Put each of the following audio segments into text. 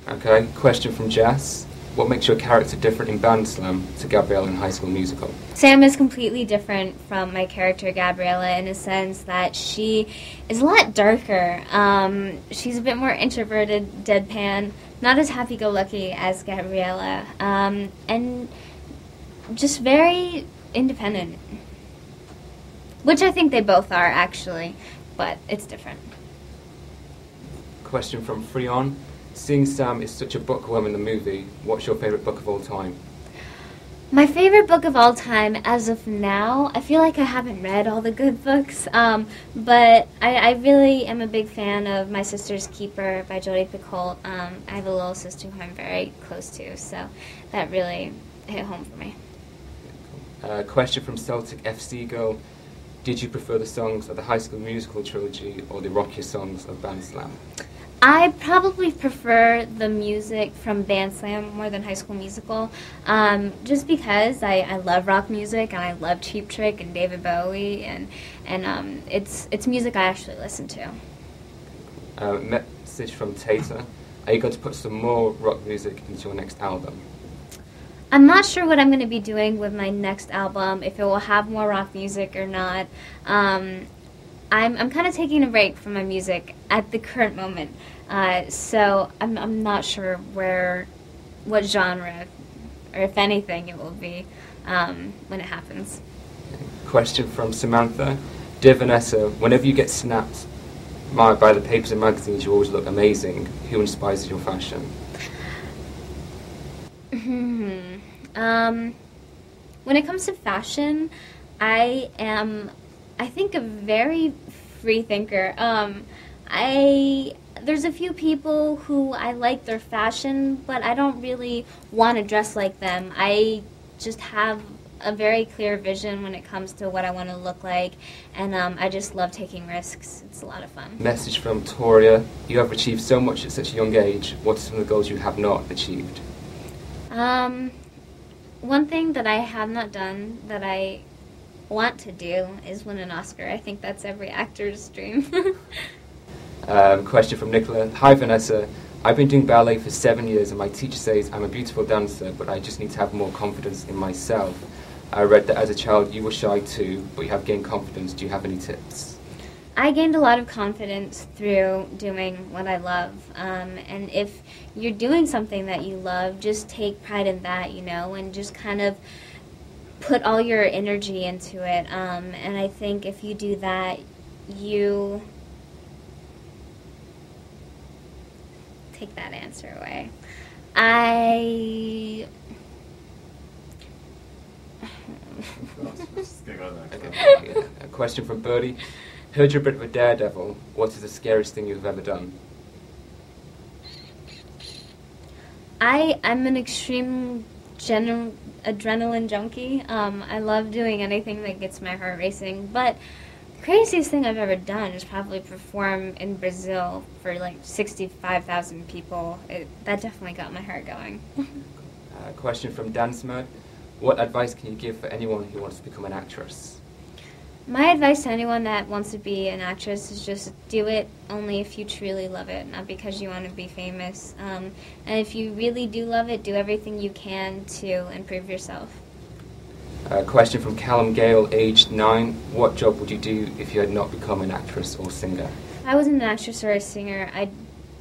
Okay, question from Jess. What makes your character different in Bandslam to Gabriella in High School Musical? Sam is completely different from my character Gabriella in a sense that she is a lot darker. She's a bit more introverted, deadpan, not as happy-go-lucky as Gabriella, and just very independent. Which I think they both are, actually, but it's different. Question from Freon. Seeing Sam is such a bookworm in the movie, what's your favourite book of all time? My favorite book of all time, as of now, I feel like I haven't read all the good books, but I really am a big fan of My Sister's Keeper by Jodi Picoult. I have a little sister who I'm very close to, so that really hit home for me. Question from Celtic FC Girl. Did you prefer the songs of the High School Musical trilogy or the rockier songs of Bandslam? I probably prefer the music from Bandslam more than High School Musical, just because I love rock music and I love Cheap Trick and David Bowie, and it's music I actually listen to. Message from Tater. Are you going to put some more rock music into your next album? I'm not sure what I'm going to be doing with my next album, if it will have more rock music or not. I'm kind of taking a break from my music at the current moment, so I'm not sure what genre, or if anything, it will be when it happens. Question from Samantha. Dear Vanessa, whenever you get snapped by the papers and magazines, you always look amazing. Who inspires your fashion? When it comes to fashion, I think, a very free thinker. There's a few people who I like their fashion, but I don't really want to dress like them. I just have a very clear vision when it comes to what I want to look like, and I just love taking risks. It's a lot of fun. Message from Toria. You have achieved so much at such a young age. What are some of the goals you have not achieved? One thing that I have not done that I want to do is win an Oscar. I think that's every actor's dream. Question from Nicola. Hi Vanessa, I've been doing ballet for 7 years and my teacher says I'm a beautiful dancer, but I just need to have more confidence in myself. I read that as a child you were shy too, but you have gained confidence. Do you have any tips? I gained a lot of confidence through doing what I love, and if you're doing something that you love, just take pride in that, and just kind of put all your energy into it, and I think if you do that, you take that answer away. A question from Birdie. Heard you're a bit of a daredevil. What is the scariest thing you've ever done? I'm an extreme adrenaline junkie. I love doing anything that gets my heart racing, but the craziest thing I've ever done is probably perform in Brazil for like 65,000 people. That definitely got my heart going. Question from Dansmud. What advice can you give for anyone who wants to become an actress? My advice to anyone that wants to be an actress is just do it only if you truly love it, not because you want to be famous. And if you really do love it, do everything you can to improve yourself. Question from Callum Gale, aged 9. What job would you do if you had not become an actress or singer? If I wasn't an actress or a singer,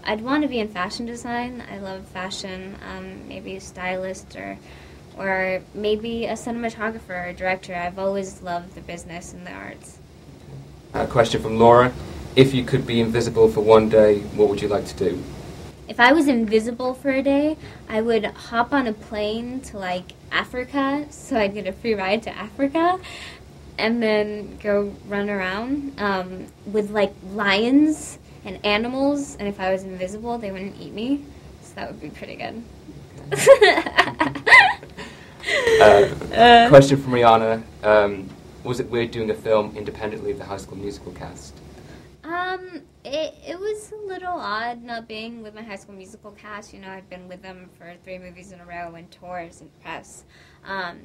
I'd want to be in fashion design. I love fashion, maybe a stylist or maybe a cinematographer or a director. I've always loved the business and the arts. Question from Laura. If you could be invisible for one day, what would you like to do? If I was invisible for a day, I would hop on a plane to, like, Africa, so I'd get a free ride to Africa, and then go run around with, like, lions and animals, and if I was invisible, they wouldn't eat me, so that would be pretty good. Question from Rihanna. Was it weird doing a film independently of the High School Musical cast? It was a little odd not being with my High School Musical cast. I've been with them for 3 movies in a row and tours and press.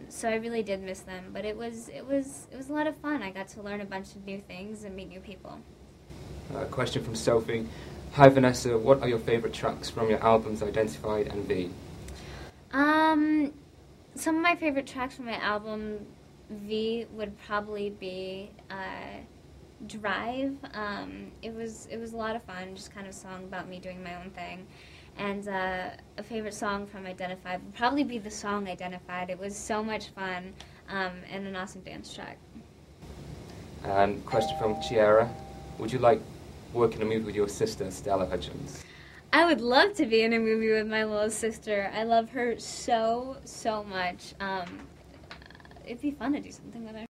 So I really did miss them, but it was a lot of fun. I got to learn a bunch of new things and meet new people. Question from Sophie. Hi Vanessa, what are your favourite tracks from your albums Identified and V? Some of my favorite tracks from my album V would probably be Drive. It was a lot of fun, just kind of a song about me doing my own thing. And a favorite song from Identified would probably be the song Identified. It was so much fun and an awesome dance track. And question from Chiara. Would you like work in a movie with your sister, Stella Hudgens? I would love to be in a movie with my little sister. I love her so much. It'd be fun to do something with her.